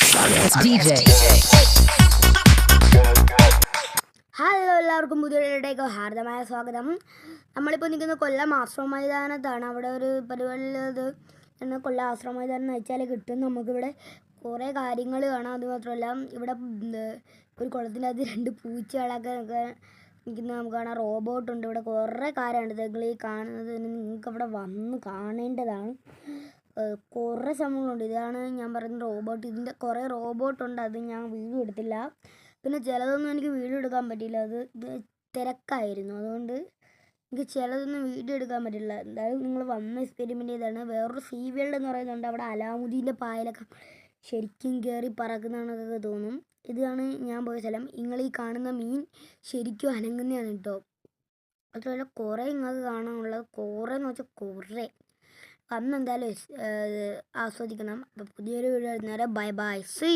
It's DJ. Hello എല്ലാവർക്കും പുതിയ വീഡിയോയിലേക്ക് ഹാർദമായ സ്വാഗതം. നമ്മളിപ്പോൾ നിൽക്കുന്ന കൊല്ലം ആശ്രമ മൈതാനത്താണ്. അവിടെ ഒരു പരിപാടിയുള്ളത് എന്ന് കൊല്ലം ആശ്രമ മൈതാനം എന്ന് വെച്ചാൽ കിട്ടും. നമുക്കിവിടെ കുറേ കാര്യങ്ങൾ കാണാം. അതുമാത്രമല്ല ഇവിടെ ഒരു കുളത്തിനകത്ത് രണ്ട് പൂച്ചകളൊക്കെ നിൽക്കുന്നത് നമുക്ക് കാണാം. റോബോട്ടുണ്ട്. ഇവിടെ കുറേ കാര്യമുണ്ട്. നിങ്ങൾ ഈ കാണുന്നത് നിങ്ങൾക്ക് അവിടെ വന്ന് കാണേണ്ടതാണ്. കുറേ സംഭവങ്ങളുണ്ട്. ഇതാണ് ഞാൻ പറയുന്ന റോബോട്ട്. ഇതിൻ്റെ കുറേ റോബോട്ടുണ്ട്. അത് ഞാൻ വീഡിയോ എടുത്തില്ല. പിന്നെ ചിലതൊന്നും എനിക്ക് വീഡിയോ എടുക്കാൻ പറ്റിയില്ല. ഇത് തിരക്കായിരുന്നു. അതുകൊണ്ട് എനിക്ക് ചിലതൊന്നും വീഡിയോ എടുക്കാൻ പറ്റില്ല. എന്തായാലും നിങ്ങൾ വന്ന് എക്സ്പെരിമെൻ്റ് ചെയ്താണ്. വേറൊരു സീ വേൾഡ് എന്ന് പറയുന്നുണ്ട്. അവിടെ അലാമുദ്ദീൻ്റെ പായലൊക്കെ ശരിക്കും കയറി പറക്കുന്നതാണൊക്കെ തോന്നും. ഇതാണ് ഞാൻ പോയ സ്ഥലം. നിങ്ങൾ ഈ കാണുന്ന മീൻ ശരിക്കും അനങ്ങുന്നതാണ് കേട്ടോ. അതുപോലെ കുറേ നിങ്ങൾക്ക് കാണാനുള്ളത്. കുറേ എന്ന് വെച്ചാൽ കുറേ അന്ന് എന്തായാലും ആസ്വദിക്കണം. അപ്പോൾ പുതിയൊരു വീഡിയോ വരുന്നവരെ ബൈ ബൈ സീ.